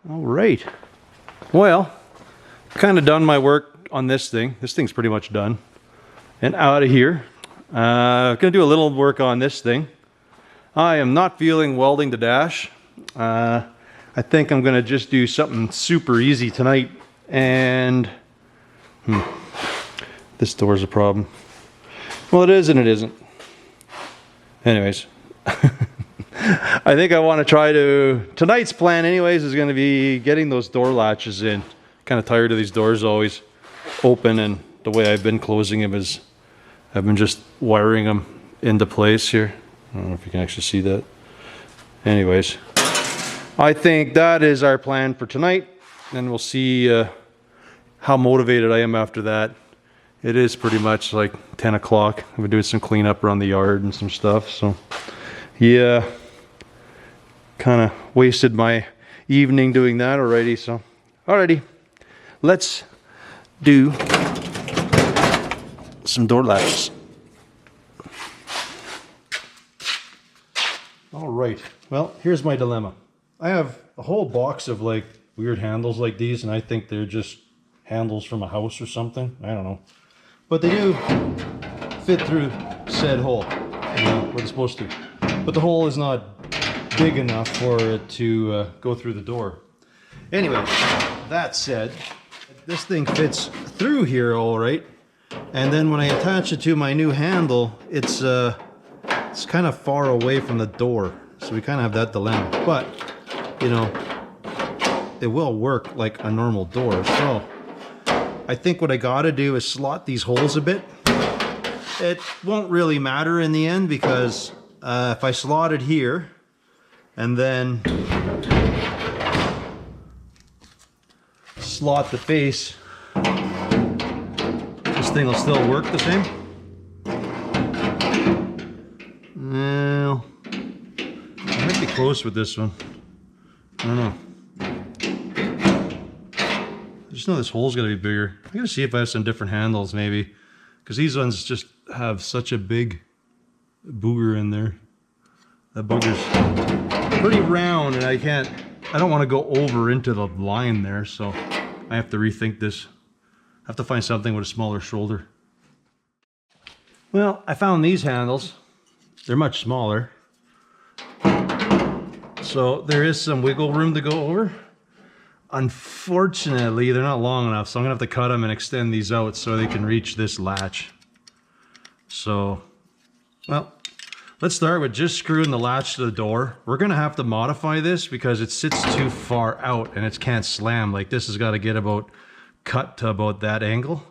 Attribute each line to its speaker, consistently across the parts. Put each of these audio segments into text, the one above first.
Speaker 1: All right. Well, kind of done my work on this thing. This thing's pretty much done. And out of here. Gonna do a little work on this thing. I am not feeling welding the dash. I think I'm gonna just do something super easy tonight. And this door's a problem. Well, it is and it isn't. Anyways. I think I want to try to, tonight's plan anyways is going to be getting those door latches in. Kind of tired of these doors always open, and the way I've been closing them is I've been just wiring them into place here. I don't know if you can actually see that. Anyways, I think that is our plan for tonight, and we'll see how motivated I am after that. It is pretty much like 10 o'clock. I've been doing some cleanup around the yard and some stuff, so yeah. Kind of wasted my evening doing that already, so alrighty, let's do some door latches. All right, well, here's my dilemma. I have a whole box of like weird handles like these, and I think they're just handles from a house or something. I don't know, but they do fit through said hole, you know, where they're supposed to. But the hole is not big enough for it to go through the door. Anyway, that said, this thing fits through here all right. And then when I attach it to my new handle, it's kind of far away from the door. So we kind of have that dilemma. But, you know, it will work like a normal door. So I think what I gotta do is slot these holes a bit. It won't really matter in the end because if I slot it here and then slot the face, this thing will still work the same. Well, I might be close with this one. I don't know. I just know this hole's gotta be bigger. I'm gonna see if I have some different handles maybe, because these ones just have such a big booger in there. That booger's pretty round, and I don't want to go over into the line there, so I have to rethink this. I have to find something with a smaller shoulder. Well, I found these handles. They're much smaller, so there is some wiggle room to go over. Unfortunately, they're not long enough, so I'm gonna have to cut them and extend these out so they can reach this latch. So, well, let's start with just screwing the latch to the door. We're gonna have to modify this because it sits too far out and it can't slam. Like this has got to get about cut to about that angle.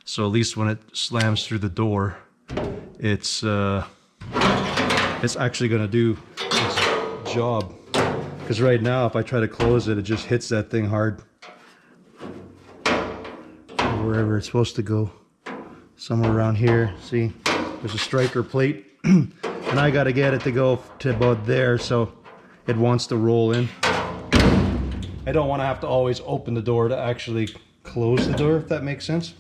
Speaker 1: So at least when it slams through the door, it's actually gonna do its job. Because right now, if I try to close it, it just hits that thing hard. Wherever it's supposed to go. Somewhere around here. See, there's a striker plate. And I got to get it to go to about there, so it wants to roll in. I don't want to have to always open the door to actually close the door, if that makes sense.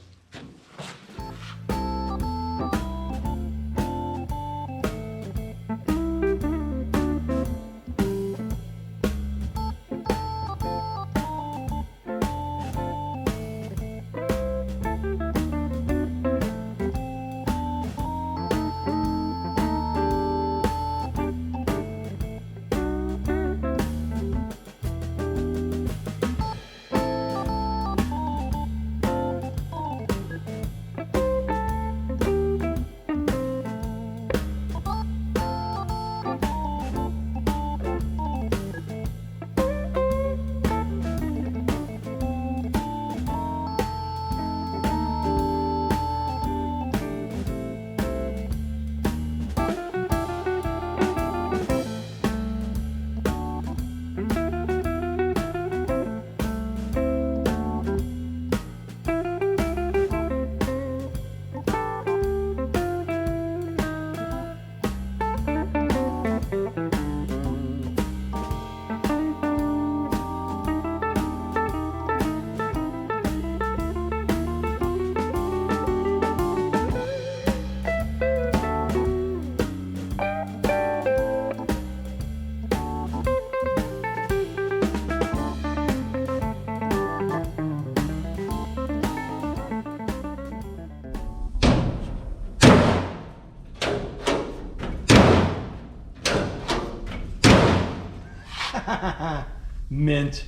Speaker 1: Mint.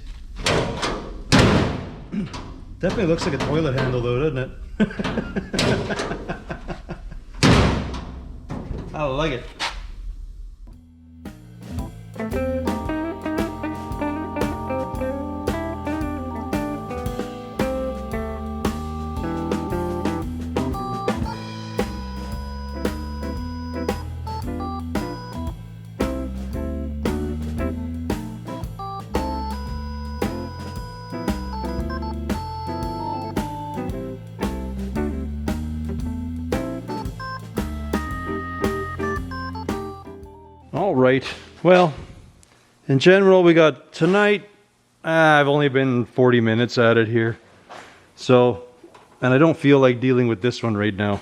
Speaker 1: Definitely looks like a toilet handle though, doesn't it? I like it. All right, well, in general, we got tonight, I've only been 40 minutes at it here. So, and I don't feel like dealing with this one right now.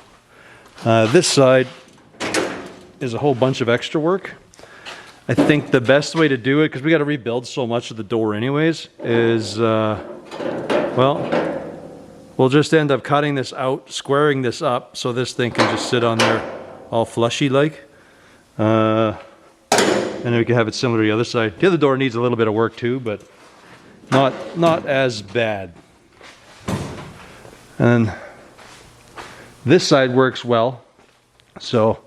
Speaker 1: This side is a whole bunch of extra work. I think the best way to do it, because we got to rebuild so much of the door anyways, is, well, we'll just end up cutting this out, squaring this up, so this thing can just sit on there all flushy like. And then we can have it similar to the other side. The other door needs a little bit of work too, but not as bad. And this side works well, so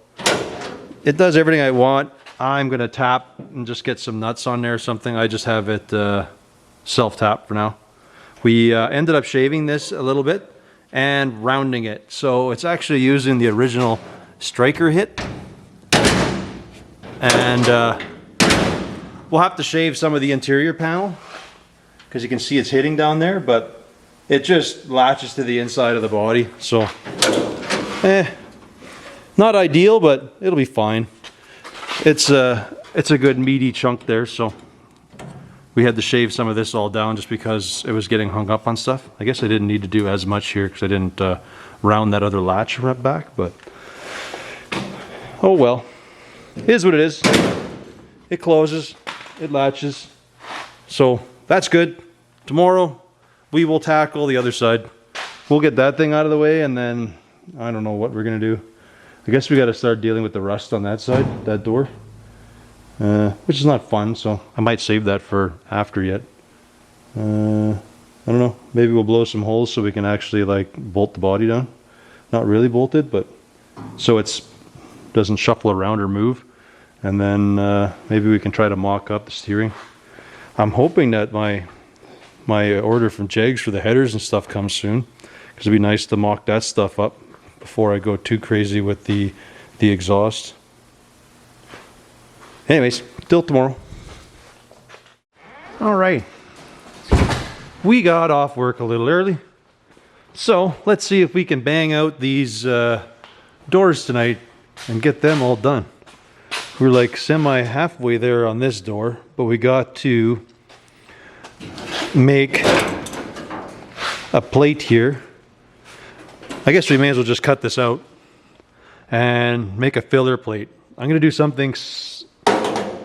Speaker 1: it does everything I want. I'm gonna tap and just get some nuts on there or something. I just have it self-tap for now. We ended up shaving this a little bit and rounding it, so it's actually using the original striker hit. And we'll have to shave some of the interior panel because you can see it's hitting down there, but it just latches to the inside of the body. So, not ideal, but it'll be fine. It's a good meaty chunk there, so we had to shave some of this all down just because it was getting hung up on stuff. I guess I didn't need to do as much here because I didn't round that other latch back, but oh well. It is what it is. It closes, it latches. So that's good. Tomorrow we will tackle the other side. We'll get that thing out of the way, and then I don't know what we're gonna do. I guess we got to start dealing with the rust on that side, that door, which is not fun. So I might save that for after yet. I don't know. Maybe we'll blow some holes so we can actually like bolt the body down. Not really bolted, but so it's doesn't shuffle around or move. And then maybe we can try to mock up the steering. I'm hoping that my order from Jegs for the headers and stuff comes soon, because it'd be nice to mock that stuff up before I go too crazy with the exhaust. Anyways, till tomorrow. All right, we got off work a little early, so let's see if we can bang out these doors tonight and get them all done. We're like semi halfway there on this door, but we got to make a plate here. I guess we may as well just cut this out and make a filler plate. I'm going to do something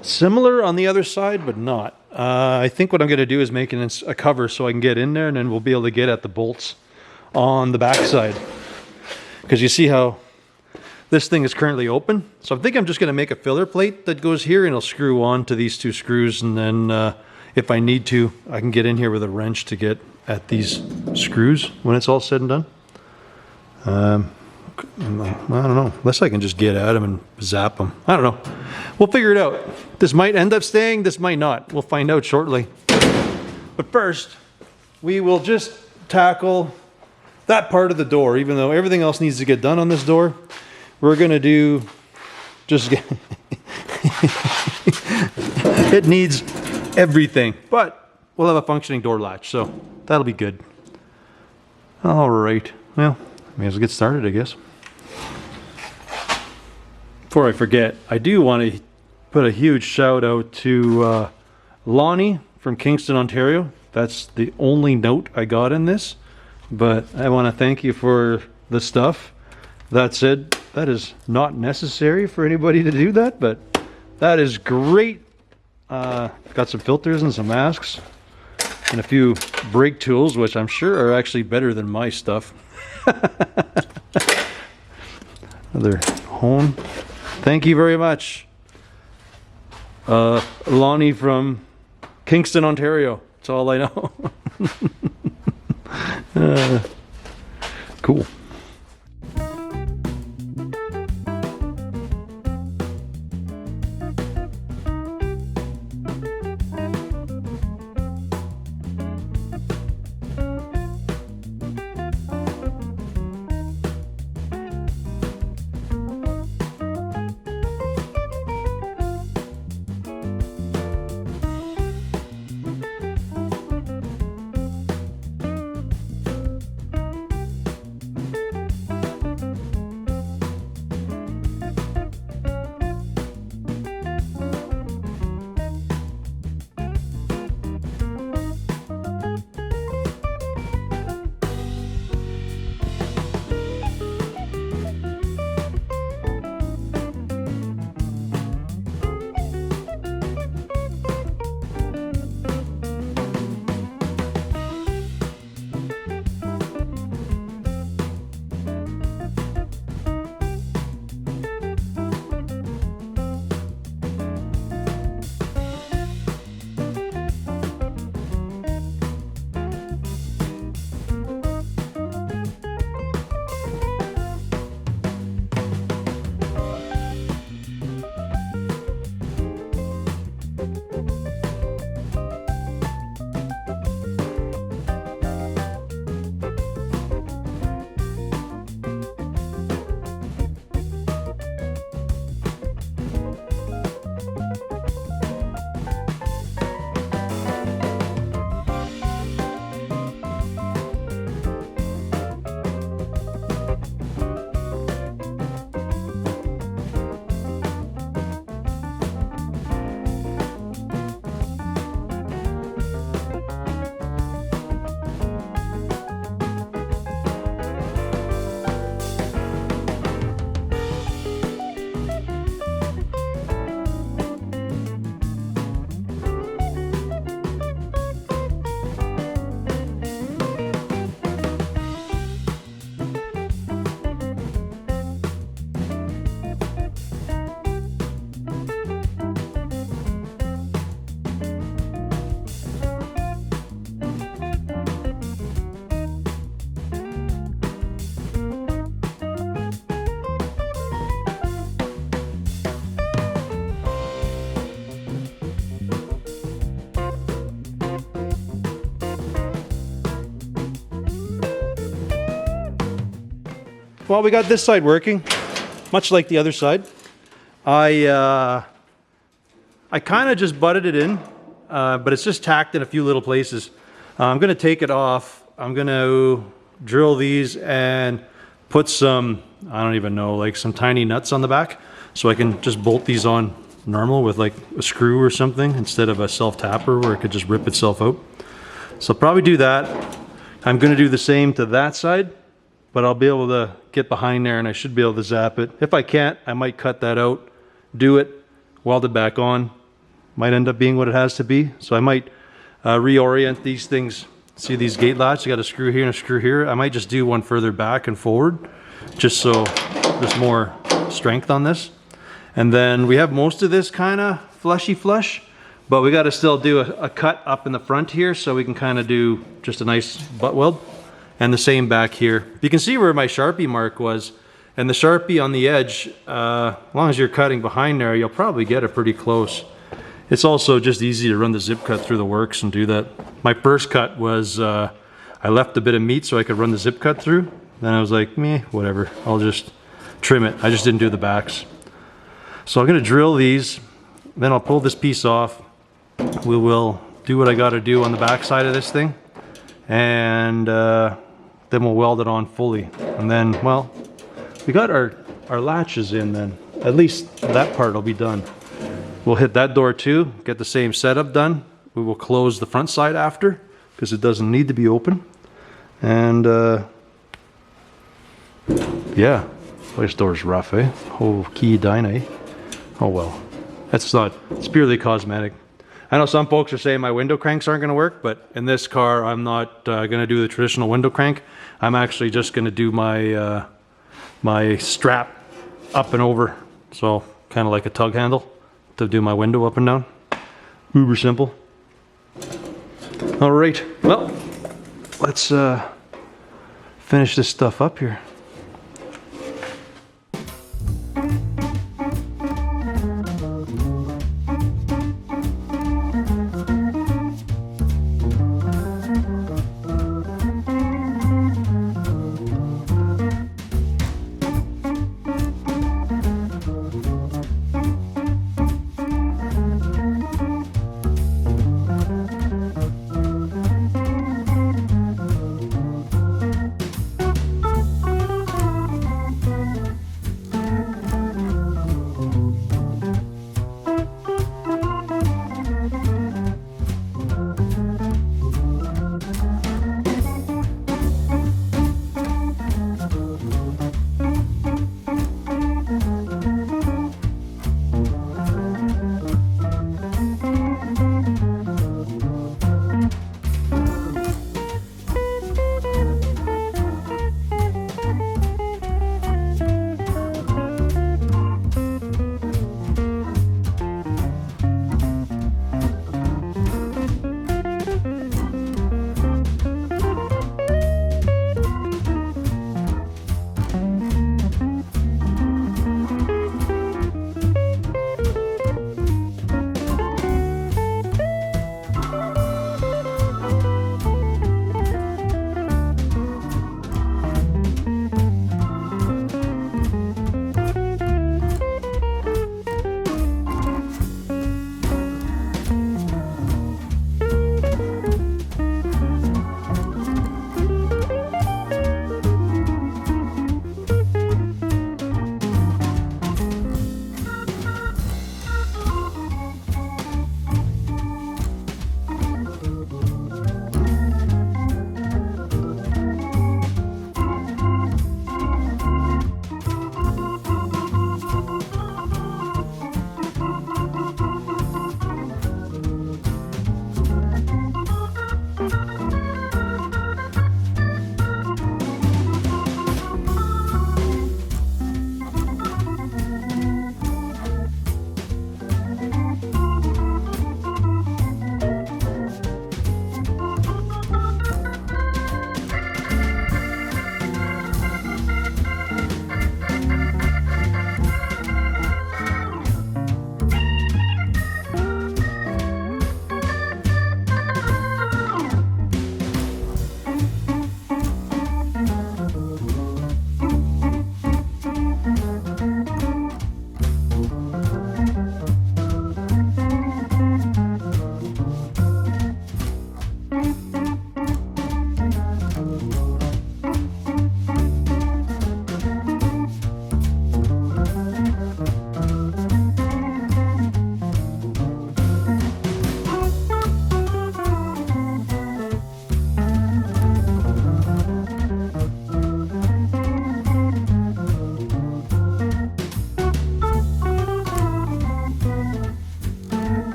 Speaker 1: similar on the other side, but not. I think what I'm going to do is make a cover so I can get in there, and then we'll be able to get at the bolts on the back side. Because you see how this thing is currently open. So I think I'm just going to make a filler plate that goes here, and it'll screw on to these two screws, and then if I need to, I can get in here with a wrench to get at these screws when it's all said and done. I don't know, unless I can just get at them and zap them. I don't know. We'll figure it out. This might end up staying, this might not. We'll find out shortly. But first, we will just tackle that part of the door. Even though everything else needs to get done on this door, we're gonna do just get it needs everything, but we'll have a functioning door latch, so that'll be good. All right, well, may as well get started, I guess. Before I forget, I do want to put a huge shout out to Lonnie from Kingston, Ontario. That's the only note I got in this, but I want to thank you for the stuff. That said, that is not necessary for anybody to do that, but that is great. Got some filters and some masks and a few brake tools, which I'm sure are actually better than my stuff. Another hone. Thank you very much, Lonnie from Kingston, Ontario. That's all I know. Cool. Well, we got this side working, much like the other side. I kind of just butted it in, but it's just tacked in a few little places. I'm going to take it off. I'm going to drill these and put some, I don't even know, like some tiny nuts on the back, so I can just bolt these on normal with like a screw or something instead of a self-tapper where it could just rip itself out. So I'll probably do that. I'm going to do the same to that side, but I'll be able to get behind there and I should be able to zap it. If I can't, I might cut that out, do it, weld it back on. Might end up being what it has to be. So I might reorient these things. See these gate latches, I got a screw here and a screw here. I might just do one further back and forward, just so there's more strength on this. And then we have most of this kind of fleshy flush, but we got to still do a cut up in the front here so we can kind of do just a nice butt weld. And the same back here. You can see where my Sharpie mark was, and the Sharpie on the edge, as long as you're cutting behind there, you'll probably get it pretty close. It's also just easy to run the zip cut through the works and do that. My first cut was, I left a bit of meat so I could run the zip cut through. Then I was like, meh, whatever, I'll just trim it. I just didn't do the backs. So I'm gonna drill these, then I'll pull this piece off. We will do what I gotta do on the back side of this thing. And then we'll weld it on fully. And then, well, we got our latches in then. At least that part will be done. We'll hit that door too, get the same setup done. We will close the front side after, because it doesn't need to be open. And yeah, this door's rough, eh? Oh, key dyne, eh? Oh well, it's not, it's purely cosmetic. I know some folks are saying my window cranks aren't going to work, but in this car I'm not going to do the traditional window crank. I'm actually just going to do my my strap up and over, so kind of like a tug handle to do my window up and down. Uber simple. All right, well, let's finish this stuff up here.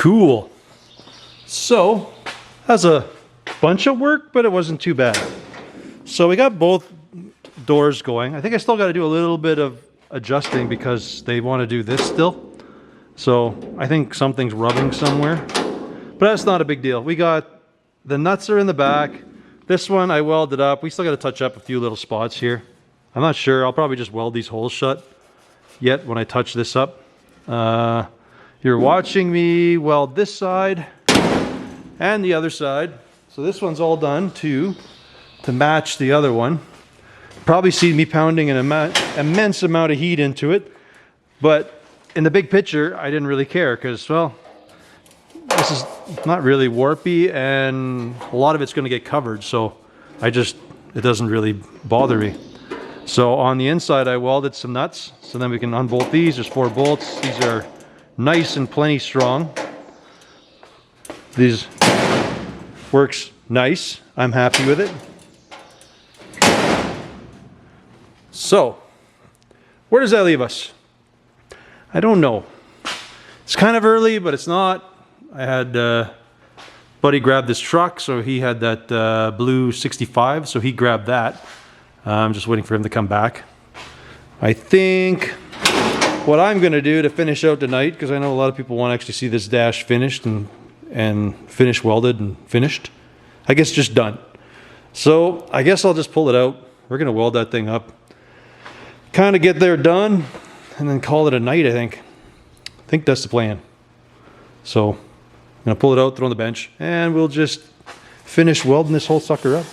Speaker 1: Cool. So, that's a bunch of work, but it wasn't too bad. So we got both doors going. I think I still got to do a little bit of adjusting because they want to do this still. So I think something's rubbing somewhere, but that's not a big deal. We got the nuts are in the back. This one I welded up. We still got to touch up a few little spots here. I'm not sure. I'll probably just weld these holes shut yet when I touch this up. You're watching me weld this side and the other side. So this one's all done to match the other one. Probably see me pounding an immense amount of heat into it, but in the big picture, I didn't really care because, well, this is not really warpy and a lot of it's going to get covered. So it doesn't really bother me. So on the inside, I welded some nuts. So then we can unbolt these. There's 4 bolts. These are nice and plenty strong. These works nice. I'm happy with it. So where does that leave us? I don't know. It's kind of early, but it's not. I had buddy grabbed this truck, so he had that blue 65, so he grabbed that. I'm just waiting for him to come back. I think what I'm going to do to finish out tonight, because I know a lot of people want to actually see this dash finished and finished welded and finished. I guess just done. So I guess I'll just pull it out. We're going to weld that thing up. Kind of get there done. And then call it a night, I think. I think that's the plan. So I'm going to pull it out, throw on the bench, and we'll just finish welding this whole sucker up.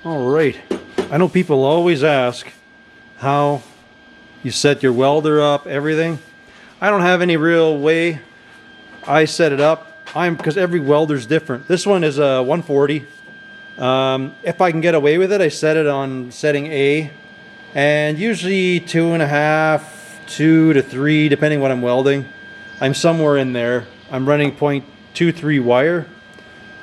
Speaker 1: Alright, I know people always ask how you set your welder up, everything. I don't have any real way I set it up. Because every welder's different. This one is a 140. If I can get away with it, I set it on setting A. and usually 2.5, 2 to 3, depending what I'm welding. I'm somewhere in there. I'm running 0.23 wire.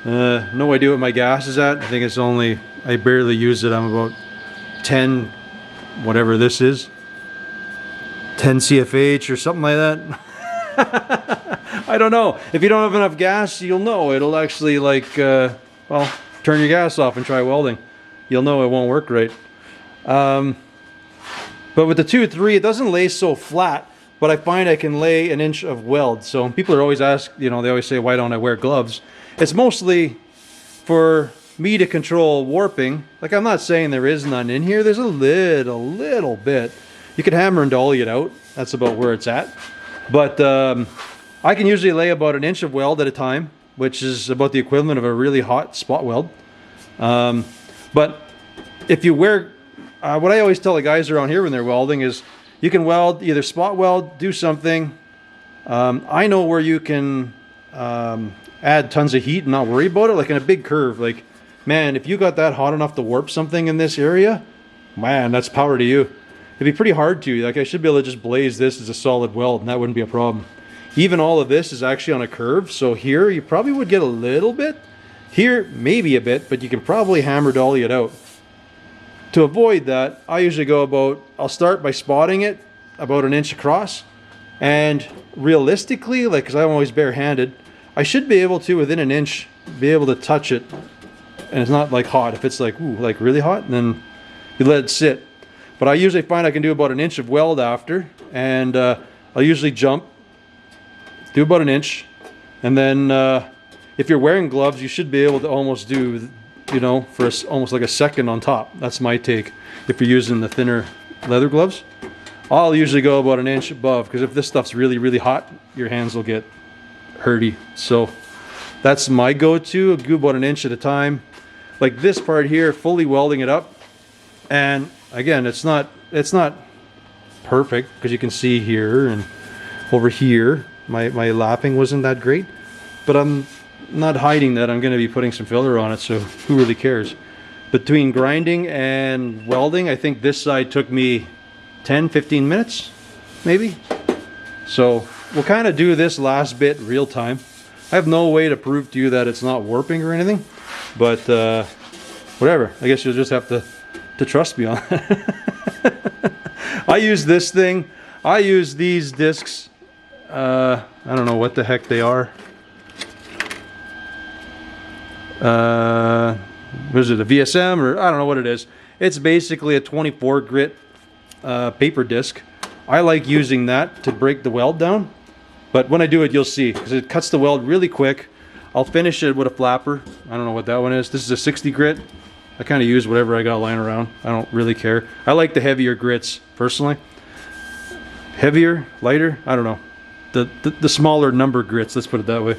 Speaker 1: No idea what my gas is at. I think it's only, I barely use it. I'm about 10, whatever this is, 10 CFH or something like that. I don't know. If you don't have enough gas, you'll know. It'll actually like, well, turn your gas off and try welding. You'll know it won't work right. But with the 2.3, it doesn't lay so flat, but I find I can lay an inch of weld. So people are always asked, you know, they always say, why don't I wear gloves? It's mostly for me to control warping. Like, I'm not saying there is none in here. There's a little bit. You could hammer and dolly it out. That's about where it's at. But I can usually lay about an inch of weld at a time, which is about the equivalent of a really hot spot weld. But if you wear, what I always tell the guys around here when they're welding is, you can weld, either spot weld, do something. I know where you can add tons of heat and not worry about it, like in a big curve. Like, man, if you got that hot enough to warp something in this area, man, that's power to you. It'd be pretty hard to. Like, I should be able to just blaze this as a solid weld, and that wouldn't be a problem. Even all of this is actually on a curve, so here you probably would get a little bit. Here, maybe a bit, but you can probably hammer dolly it out. To avoid that, I usually go about, I'll start by spotting it about an inch across, and realistically, like, because I'm always barehanded, I should be able to, within an inch, be able to touch it, and it's not like hot. If it's like, ooh, like really hot, then you let it sit. But I usually find I can do about an inch of weld after, and I'll usually jump, do about an inch, and then if you're wearing gloves, you should be able to almost do, you know, for almost like a second on top. That's my take. If you're using the thinner leather gloves, I'll usually go about an inch above, because if this stuff's really hot, your hands will get hurty. So that's my go-to. I'll do about an inch at a time. Like this part here, fully welding it up, and again, it's not perfect, because you can see here and over here my lapping wasn't that great, but I'm not hiding that I'm going to be putting some filler on it, so who really cares? Between grinding and welding, I think this side took me 10-15 minutes maybe. So we'll kind of do this last bit real time. I have no way to prove to you that it's not warping or anything, but whatever, I guess you'll just have to trust me on that. I use this thing, I use these discs, I don't know what the heck they are. Was it a VSM, or I don't know what it is. It's basically a 24 grit paper disc. I like using that to break the weld down, but when I do it, you'll see, because it cuts the weld really quick. I'll finish it with a flapper. I don't know what that one is. This is a 60 grit. I kind of use whatever I got lying around. I don't really care. I like the heavier grits personally. Heavier, lighter, I don't know. The smaller number grits, let's put it that way.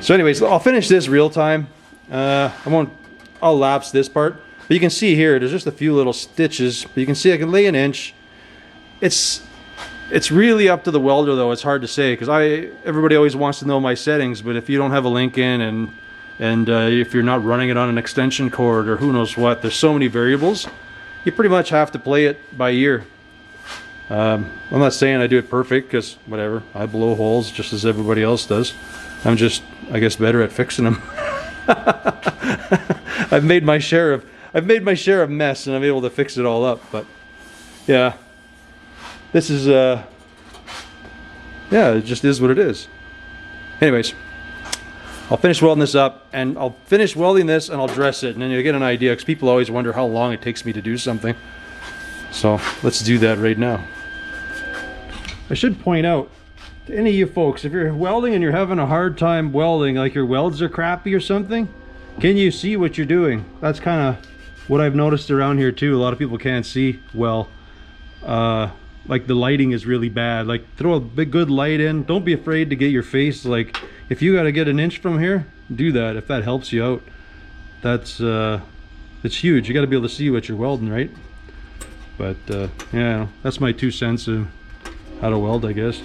Speaker 1: So anyways, I'll finish this real time. I'll lapse this part, but you can see here there's just a few little stitches, but you can see I can lay an inch. It's really up to the welder though. It's hard to say, because everybody always wants to know my settings, but if you don't have a link in, and if you're not running it on an extension cord or who knows what, there's so many variables, you pretty much have to play it by ear. I'm not saying I do it perfect, because whatever, I blow holes just as everybody else does. I'm just, I guess, better at fixing them. I've made my share of mess, and I'm able to fix it all up. But yeah, this is yeah, it just is what it is. Anyways, I'll finish welding this up, and I'll finish welding this, and I'll dress it, and then you'll get an idea, because people always wonder how long it takes me to do something. So let's do that right now. I should point out to any of you folks, if you're welding and you're having a hard time welding, like your welds are crappy or something, can you see what you're doing? That's kind of what I've noticed around here too. A lot of people can't see well. Like the lighting is really bad. Like, throw a big good light in. Don't be afraid to get your face, like if you got to get an inch from here, do that if that helps you out. That's it's huge. You got to be able to see what you're welding, right? But yeah, that's my 2 cents of how to weld, I guess.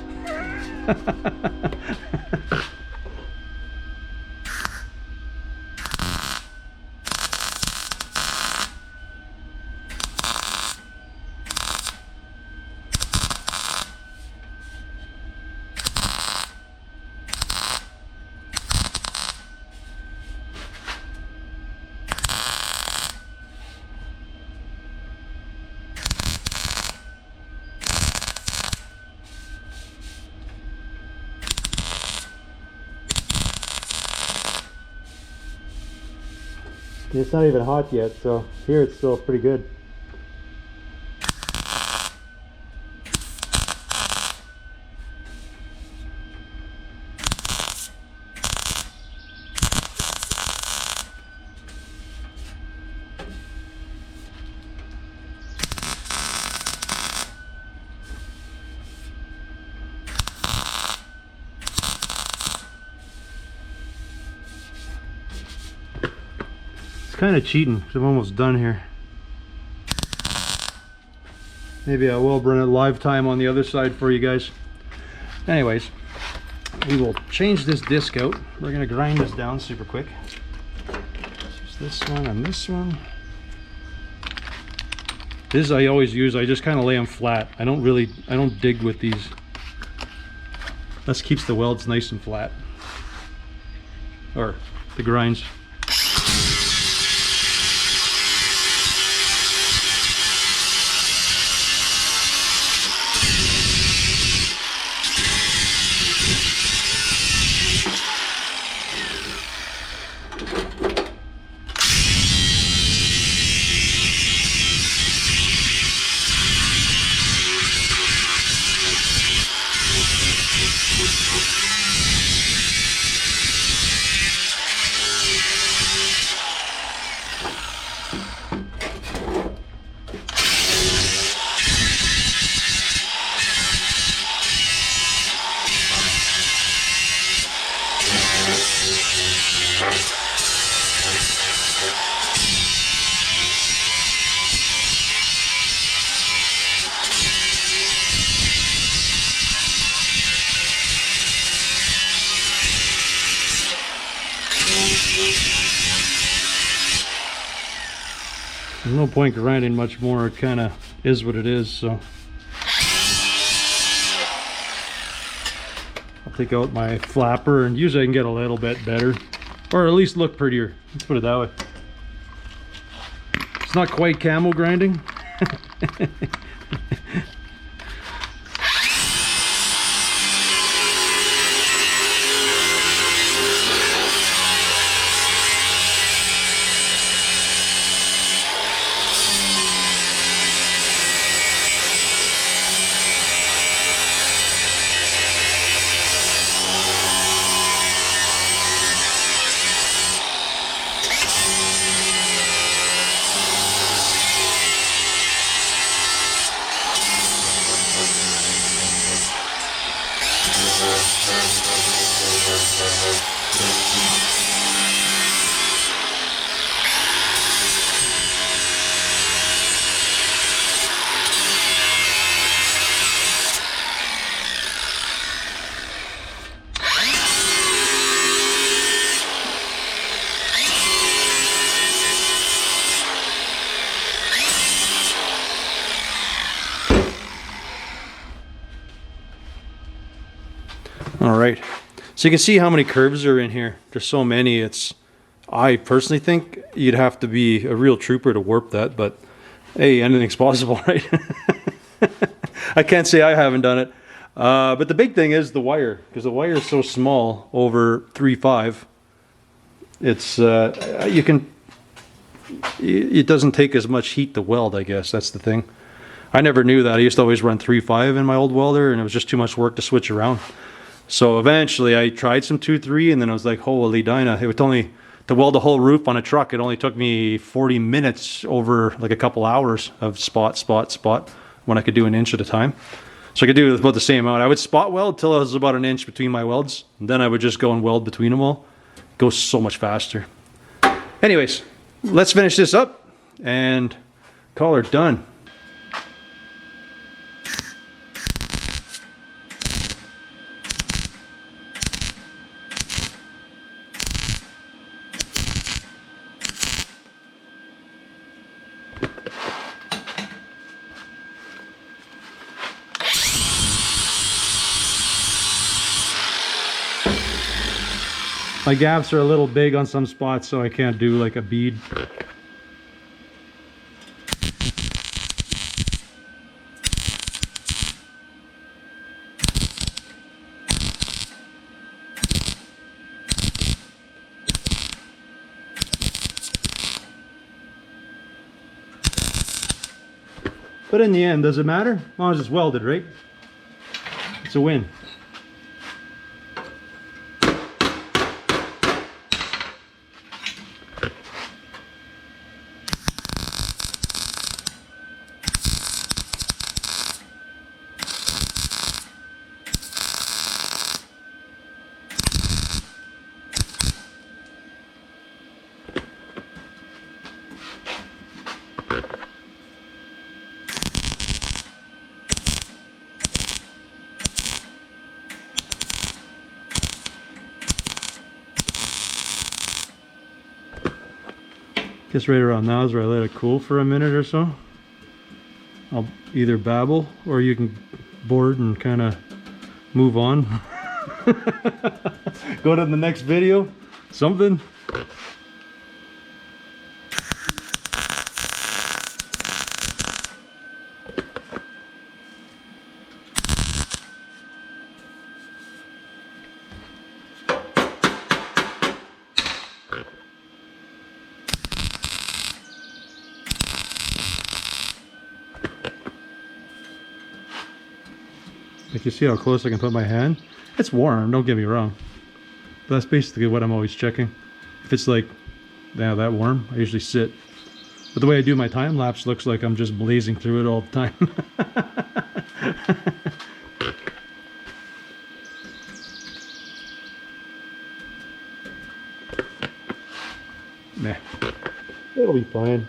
Speaker 1: It's not even hot yet, so here it's still pretty good. Kind of cheating because I'm almost done here. Maybe I will run a live time on the other side for you guys. Anyways, we will change this disc out. We're going to grind this down super quick. Use this one and this one. This I always use. I just kind of lay them flat. I don't dig with these. This keeps the welds nice and flat, or the grinds. There's no point grinding much more. It kind of is what it is, so I'll take out my flapper and usually I can get a little bit better, or at least look prettier. Let's put it that way. It's not quite camel grinding. All right, so you can see how many curves are in here. There's so many. I personally think you'd have to be a real trooper to warp that, but hey, anything's possible, right? I can't say I haven't done it. But the big thing is the wire, because the wire is so small over 3.5. It doesn't take as much heat to weld, I guess. That's the thing. I never knew that. I used to always run 3.5 in my old welder, and it was just too much work to switch around. So eventually I tried some 2.3, and then I was like, holy Dinah, it would only, to weld the whole roof on a truck, it only took me 40 minutes over like a couple hours of spot, when I could do an inch at a time. So I could do about the same amount. I would spot weld till it was about an inch between my welds, and then I would just go and weld between them all. It goes so much faster. Anyways, let's finish this up and call her done. My gaps are a little big on some spots, so I can't do like a bead. But in the end, does it matter? As long as it's welded, right? It's a win. Guess right around now is where I let it cool for a minute or so. I'll either babble or you can board and kind of move on. Go to the next video. Something. Like, you see how close I can put my hand? It's warm, don't get me wrong. But that's basically what I'm always checking. If it's like, yeah, that warm, I usually sit. But the way I do my time lapse looks like I'm just blazing through it all the time. Meh. It'll be fine.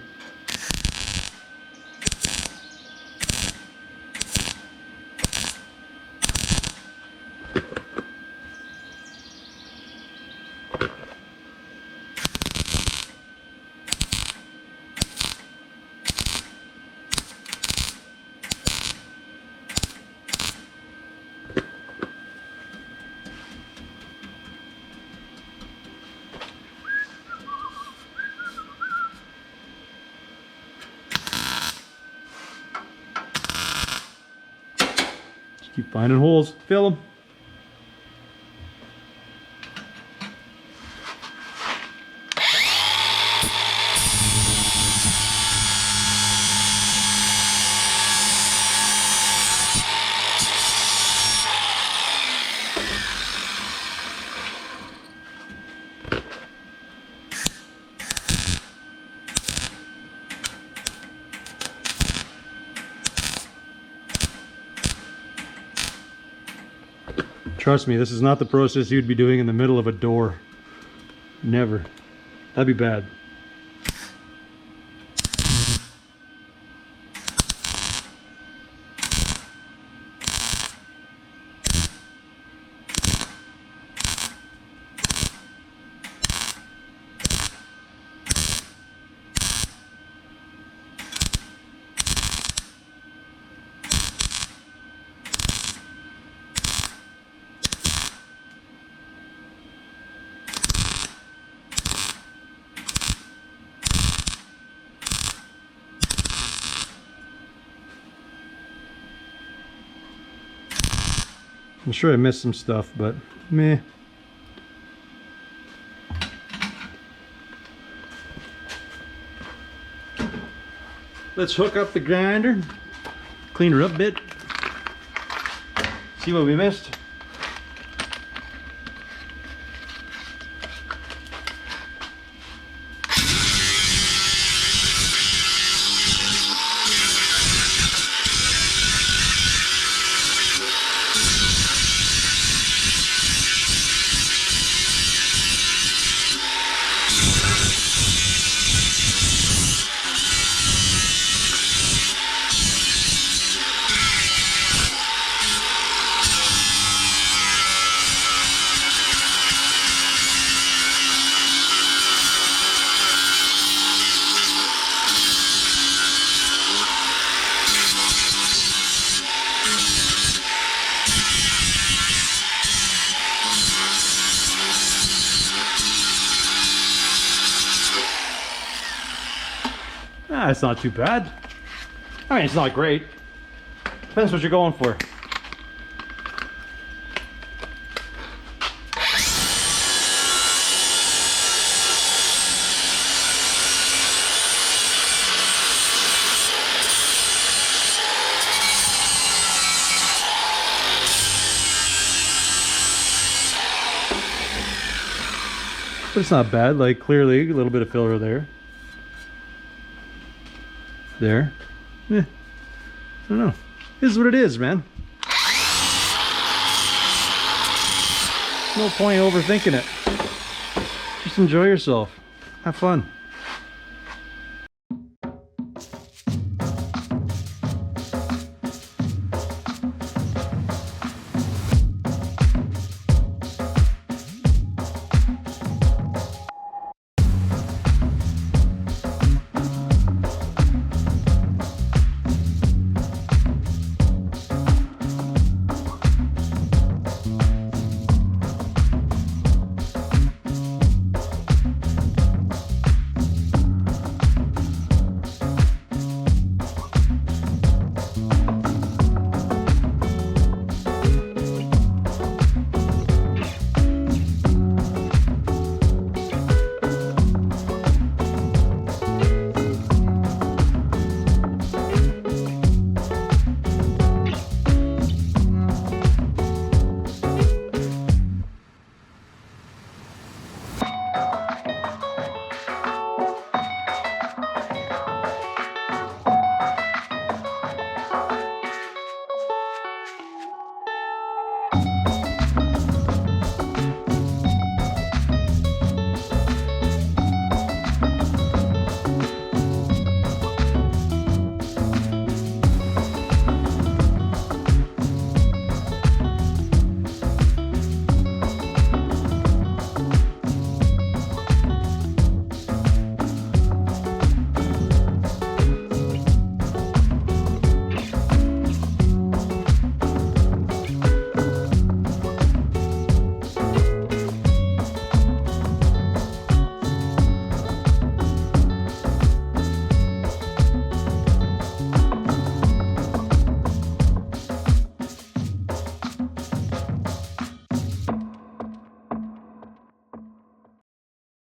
Speaker 1: Keep finding holes, fill them. Trust me, this is not the process you'd be doing in the middle of a door. Never. That'd be bad. I'm sure I missed some stuff, but meh. Let's hook up the grinder, clean her up a bit, see what we missed. It's not too bad. I mean, it's not great. Depends what you're going for. But it's not bad. Like, clearly a little bit of filler there. There. I don't know. This is what it is, man. No point overthinking it. Just enjoy yourself. Have fun.